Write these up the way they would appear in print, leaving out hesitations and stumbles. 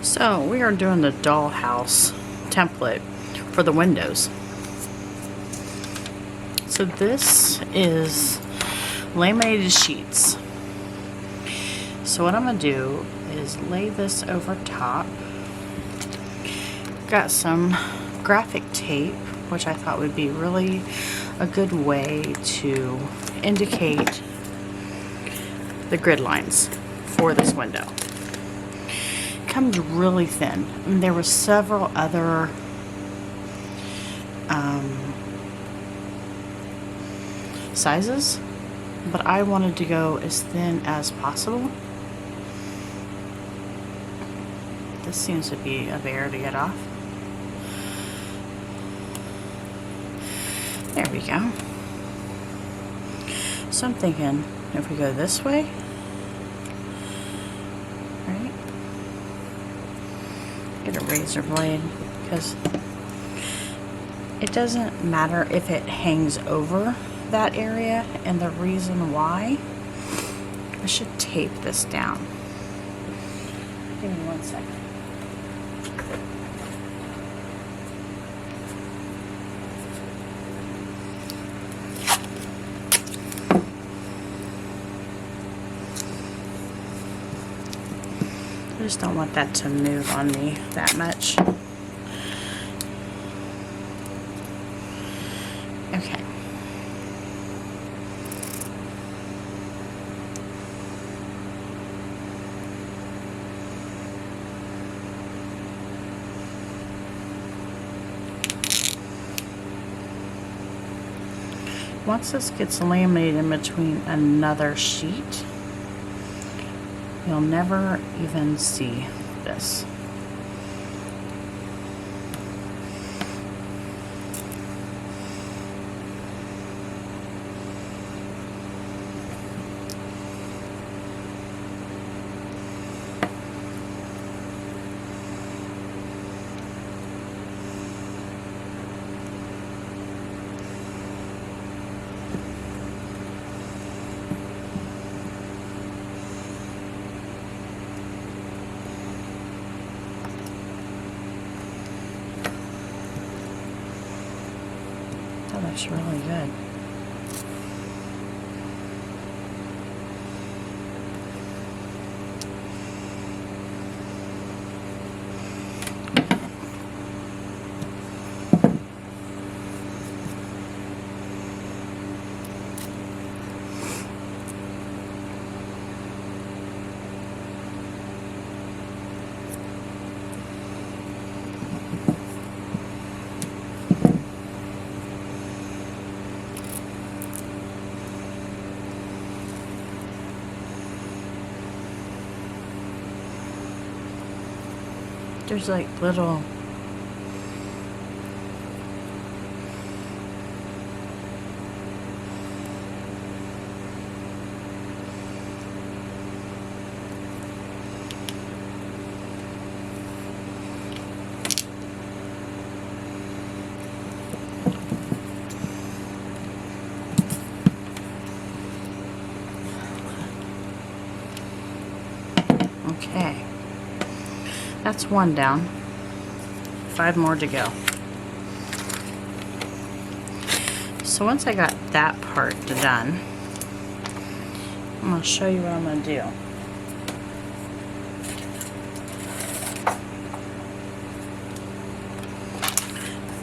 So we are doing the dollhouse template for the windows. So this is laminated sheets. So what I'm going to do is lay this over top. Got some graphic tape, which I thought would be really a good way to indicate the grid lines for this window. Comes really thin. And there were several other sizes, but I wanted to go as thin as possible. This seems to be a bear to get off. There we go. So I'm thinking if we go this way, right? Get a razor blade, because it doesn't matter if it hangs over that area, and the reason why, I should tape this down. Give me 1 second. I just don't want that to move on me that much. Okay. Once this gets laminated in between another sheet, you'll never even see this. That looks really good. There's like little okay. That's one down. 5 more to go. So once I got that part done, I'm going to show you what I'm going to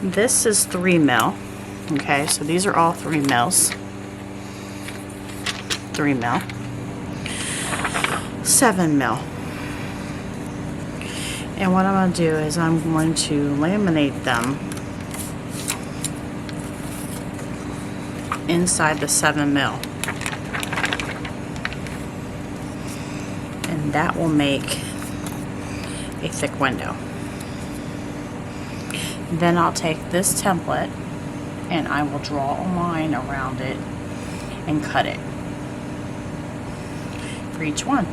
do. This is 3 mil. Okay, so these are all 3 mils. 3 mil. 7 mil. And what I'm going to do is I'm going to laminate them inside the 7 mil. And that will make a thick window. Then I'll take this template and I will draw a line around it and cut it for each one.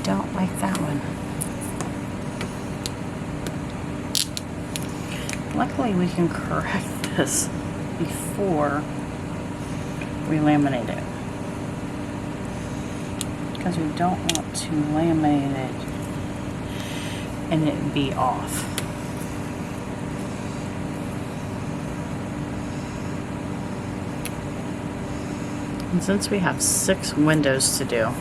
don't like that one. Luckily we can correct this before we laminate it, because we don't want to laminate it and it be off. And since we have 6 windows to do,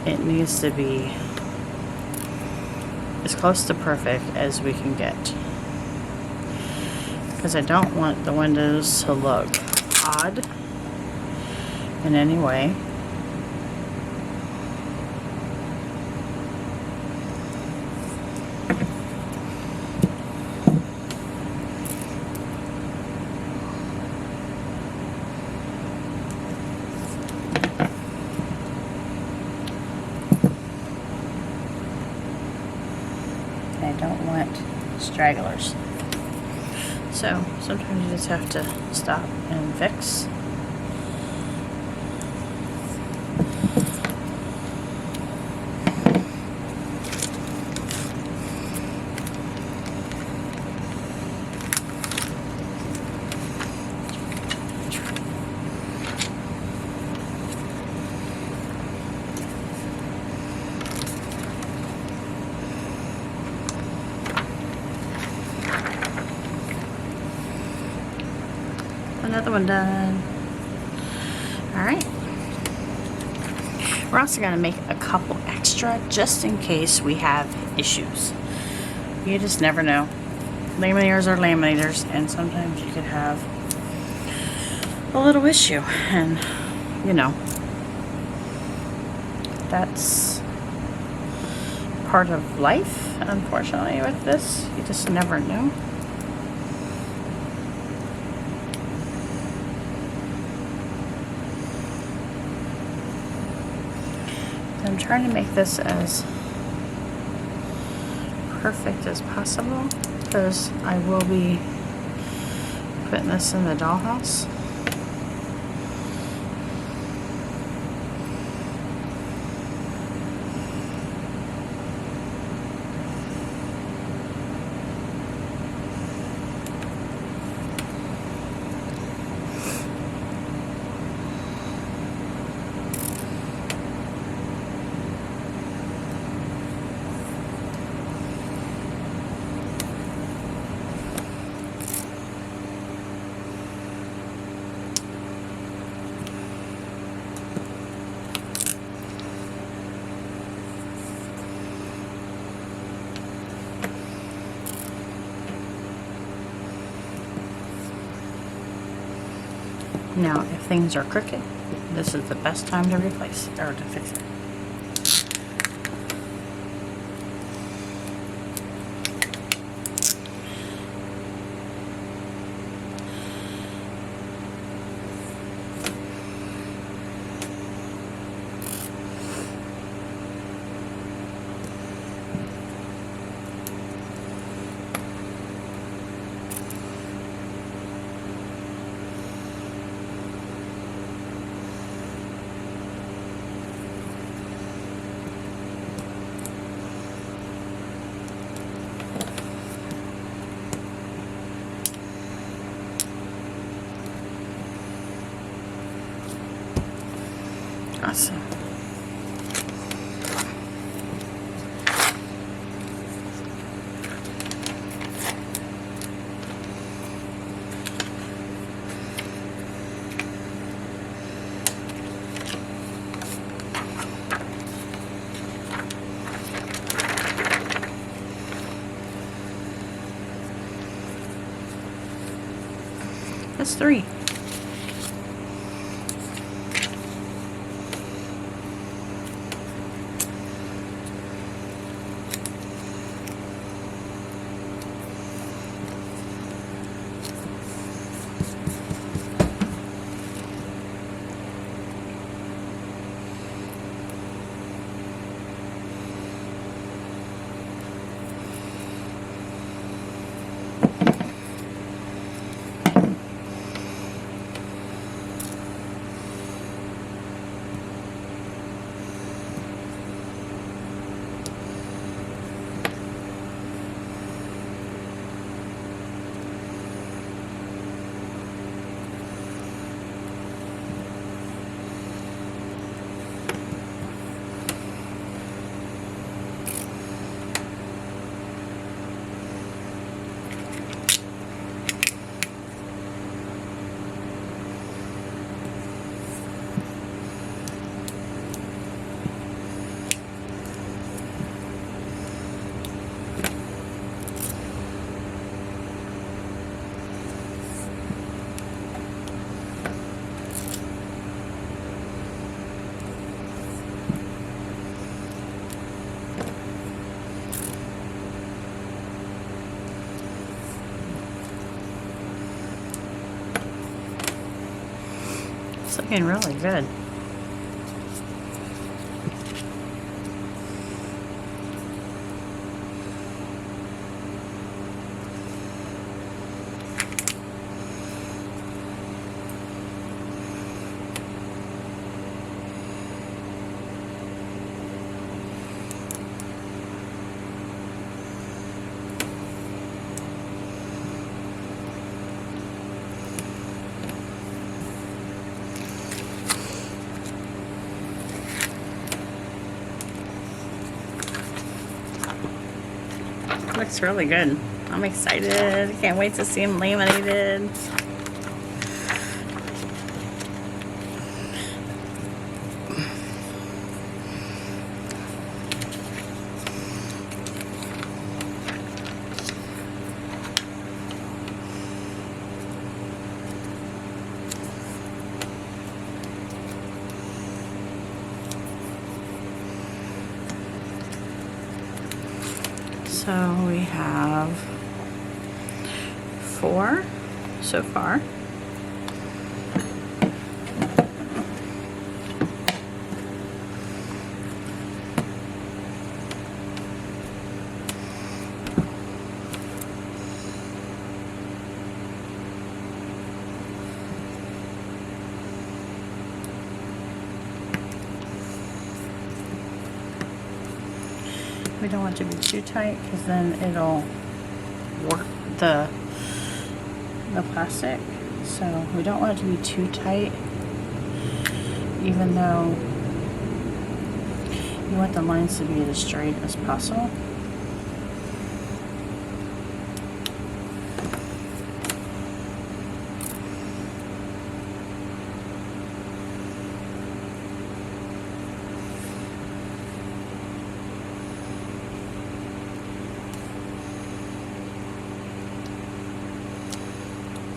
it needs to be as close to perfect as we can get, because I don't want the windows to look odd in any way. I don't want stragglers. So sometimes you just have to stop and fix. Another one done. Alright. We're also going to make a couple extra just in case we have issues. You just never know. Laminators are laminators, and sometimes you could have a little issue, and you know, that's part of life, unfortunately, with this. You just never know. I'm trying to make this as perfect as possible, because I will be putting this in the dollhouse. Now, if things are crooked, this is the best time to replace it, or to fix it. Awesome. That's 3. It's looking really good. Looks really good. I'm excited. Can't wait to see them laminated. So we have 4 so far. We don't want it to be too tight because then it'll warp the plastic. So we don't want it to be too tight, even though you want the lines to be as straight as possible.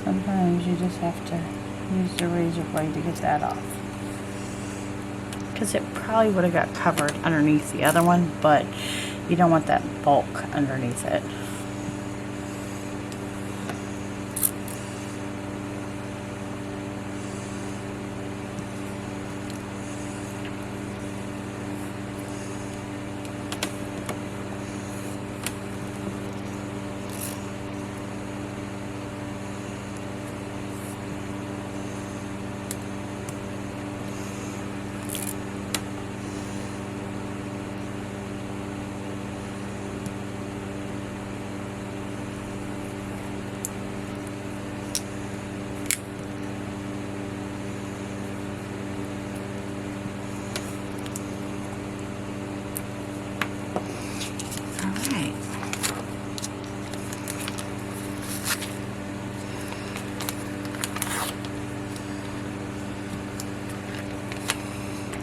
Sometimes you just have to use the razor blade to get that off. Because it probably would have got covered underneath the other one, but you don't want that bulk underneath it.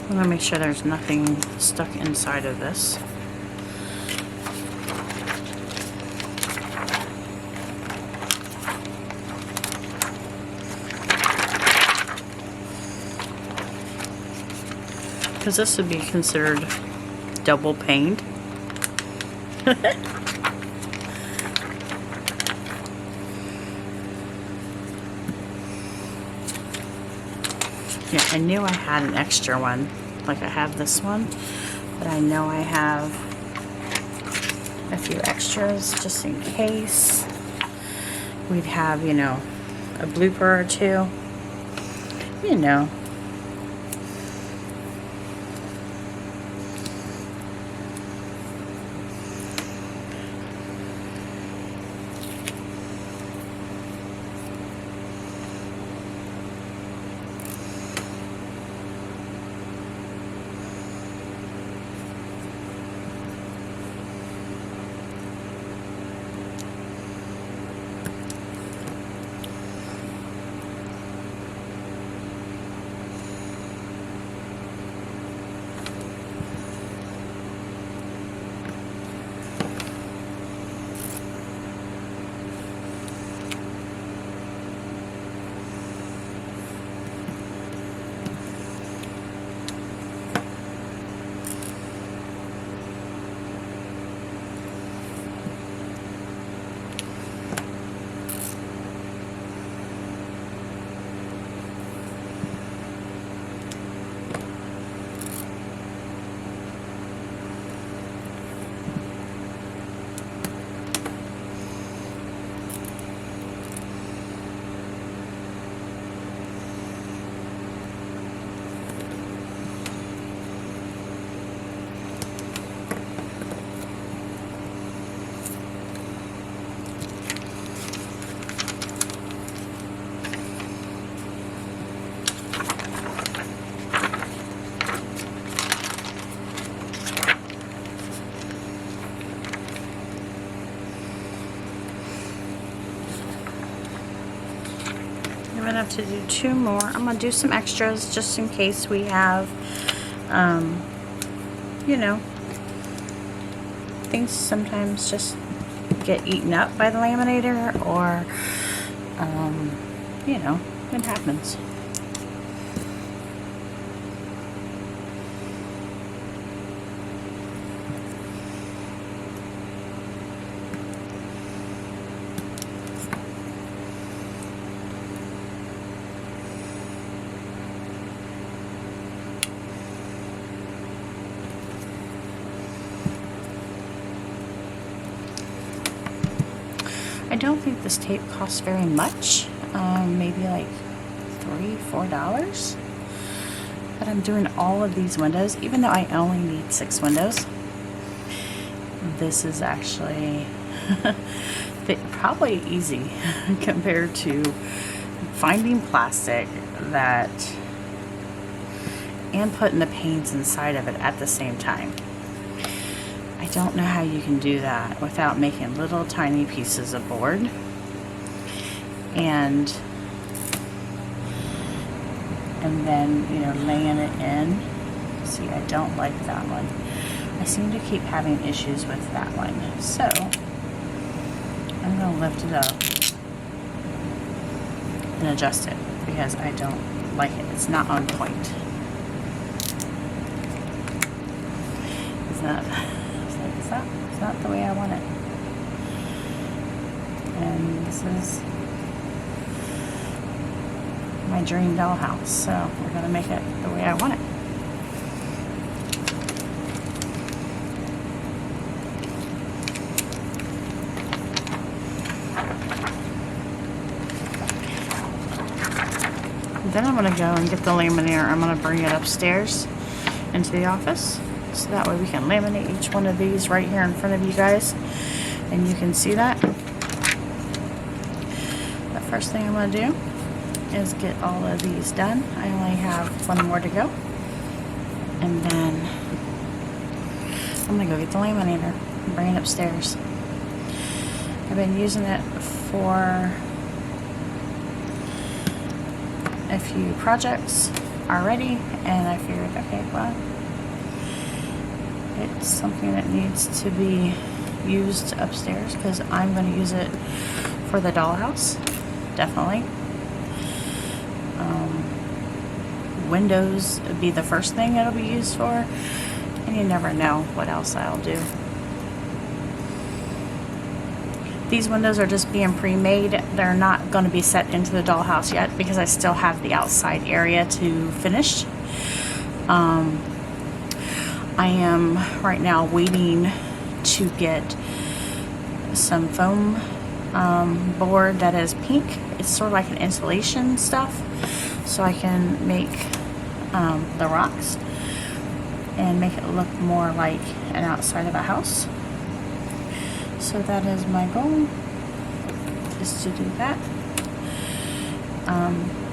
I'm going to make sure there's nothing stuck inside of this. Because this would be considered double paned. Yeah, I knew I had an extra one. Like I have this one, but I know I have a few extras just in case we'd have, you know, a blooper or two, you know. enough to do 2 more. I'm gonna do some extras just in case we have, you know, things sometimes just get eaten up by the laminator, or, you know, it happens. I don't think this tape costs very much, maybe like $3–4. But I'm doing all of these windows, even though I only need 6 windows. This is actually probably easy compared to finding plastic and putting the panes inside of it at the same time. I don't know how you can do that without making little tiny pieces of board and then, you know, laying it in. See, I don't like that one. I seem to keep having issues with that one. So I'm going to lift it up and adjust it because I don't like it. It's not on point. It's not the way I want it. And this is my dream dollhouse, so we're going to make it the way I want it. Then I'm going to go and get the laminator. I'm going to bring it upstairs into the office, so that way we can laminate each one of these right here in front of you guys, and you can see that. The first thing I'm going to do is get all of these done. I only have 1 more to go, and then I'm going to go get the laminator and bring it upstairs. I've been using it for a few projects already, and I figured, okay, well, it's something that needs to be used upstairs because I'm going to use it for the dollhouse, definitely. Windows would be the first thing it'll be used for, and you never know what else I'll do. These windows are just being pre-made. They're not going to be set into the dollhouse yet because I still have the outside area to finish. I am right now waiting to get some foam board that is pink. It's sort of like an insulation stuff, so I can make the rocks and make it look more like an outside of a house. So that is my goal, is to do that.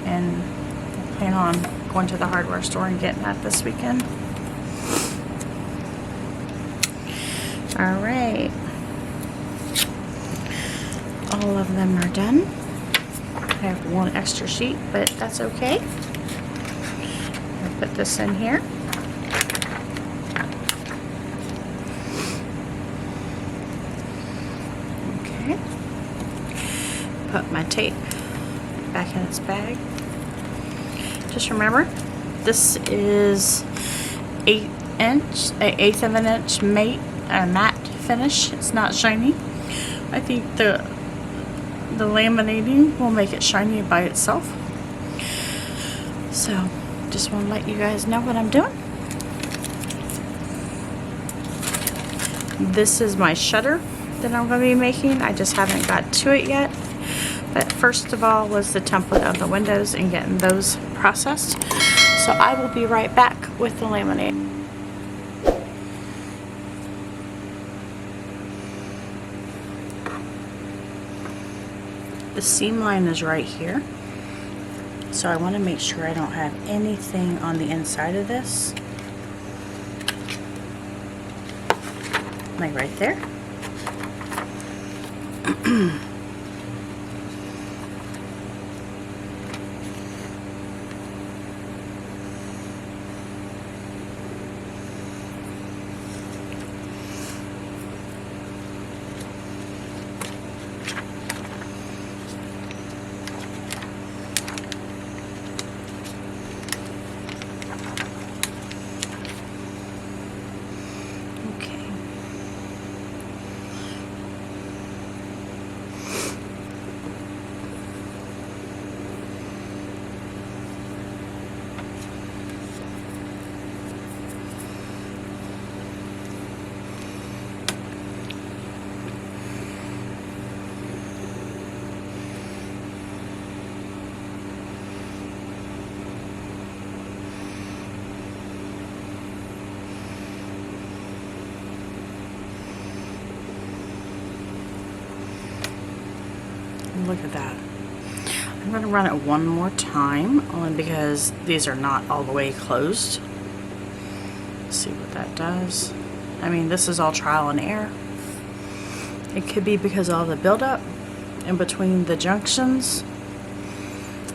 And I plan on going to the hardware store and getting that this weekend. Alright. All of them are done. I have 1 extra sheet, but that's okay. I'll put this in here. Okay. Put my tape back in its bag. Just remember, this is 1/8 of an inch matte finish. It's not shiny. I think the laminating will make it shiny by itself. So just want to let you guys know what I'm doing. This is my shutter that I'm going to be making. I just haven't got to it yet. But first of all was the template of the windows and getting those processed. So I will be right back with the laminate. The seam line is right here, so I want to make sure I don't have anything on the inside of this, like right there. look at that. I'm going to run it one more time, only because these are not all the way closed. Let's see what that does. I mean, this is all trial and error. It could be because of all the buildup in between the junctions.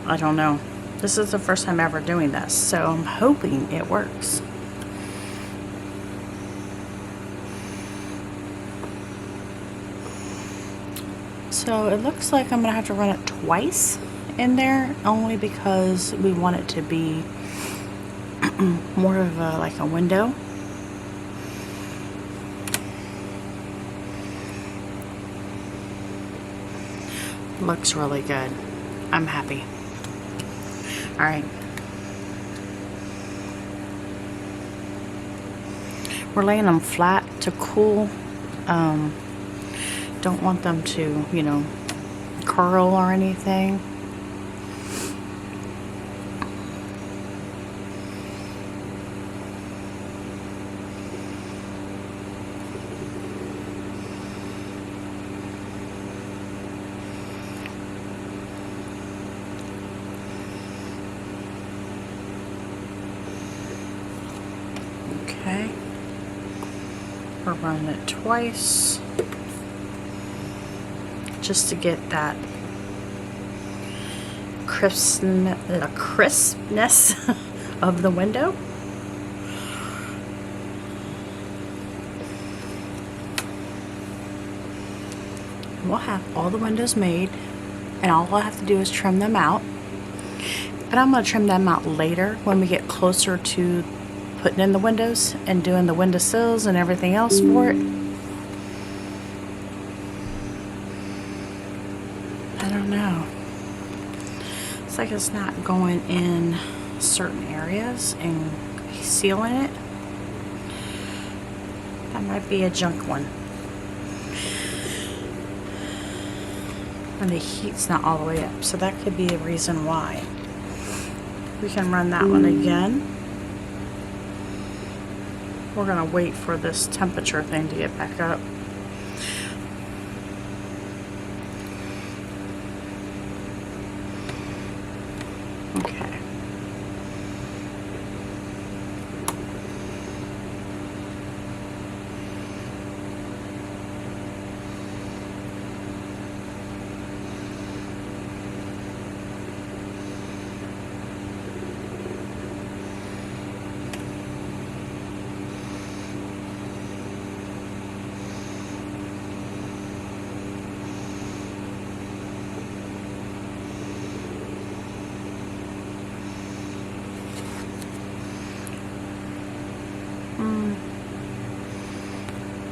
I don't know. This is the first time ever doing this, so I'm hoping it works. So it looks like I'm going to have to run it twice in there, only because we want it to be more of a, like a window. Looks really good. I'm happy. Alright. We're laying them flat to cool. Don't want them to, you know, curl or anything. Okay. We're running it twice, just to get that crispness of the window. We'll have all the windows made, and all I have to do is trim them out. And I'm going to trim them out later when we get closer to putting in the windows and doing the windowsills and everything else for it. I don't know. It's like it's not going in certain areas and sealing it. That might be a junk one. And the heat's not all the way up, so that could be a reason why. We can run that one again. We're gonna wait for this temperature thing to get back up. Okay.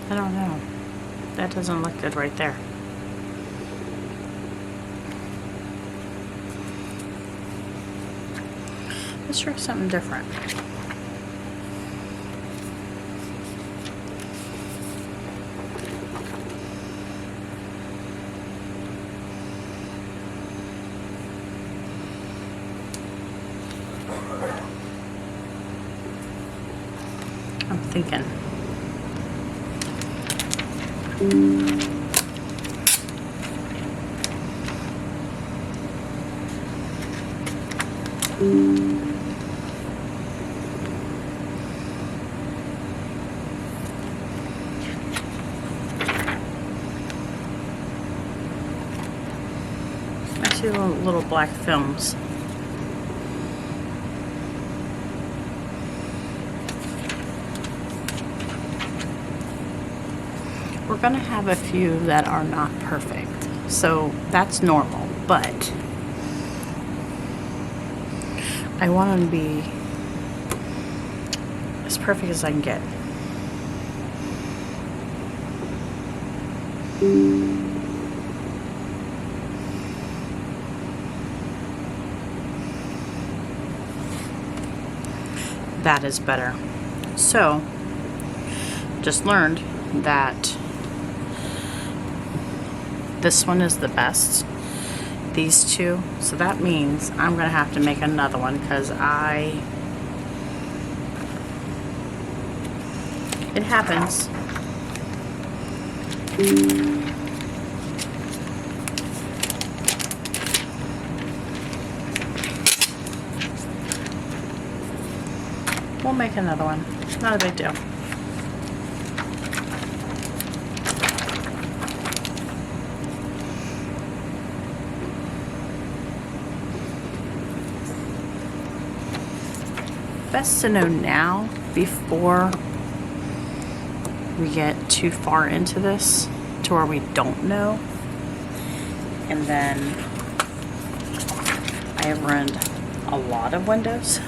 I don't know. That doesn't look good right there. Let's try something different. I'm thinking. I see little black films. We're going to have a few that are not perfect, so that's normal, but I want them to be as perfect as I can get. That is better. So, just learned that this one is the best, these two, so that means I'm gonna have to make another one because it happens. We'll make another one. Not a big deal. Best to know now before we get too far into this to where we don't know. And then I have ruined a lot of windows.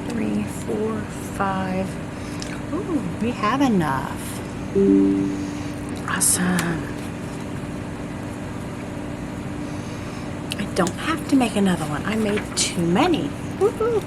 Three, four, five. Ooh, we have enough. Awesome. I don't have to make another one. I made too many. Woohoo!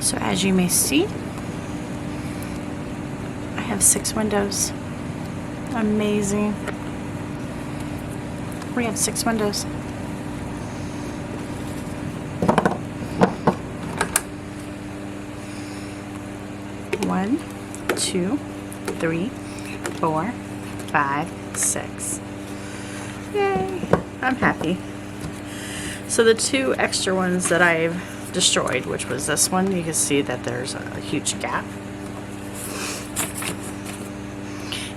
So as you may see, I have 6 windows. Amazing. We have 6 windows. One, 2, 3, 4, 5, 6. Yay! I'm happy. So the 2 extra ones that I've destroyed, which was this one, you can see that there's a huge gap,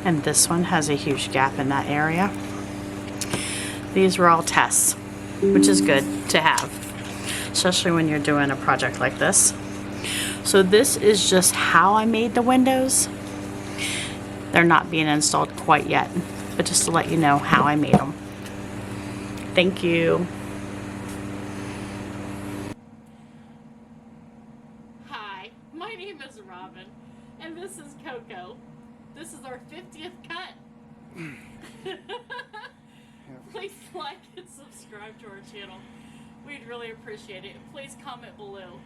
and this one has a huge gap in that area. These were all tests, which is good to have, especially when you're doing a project like this. So this is just how I made the windows. They're not being installed quite yet, but just to let you know how I made them. Thank you. My name is Robin, and this is Coco. This is our 50th cut. Please like and subscribe to our channel. We'd really appreciate it. Please comment below.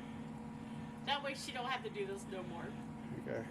That way she don't have to do this no more. Okay,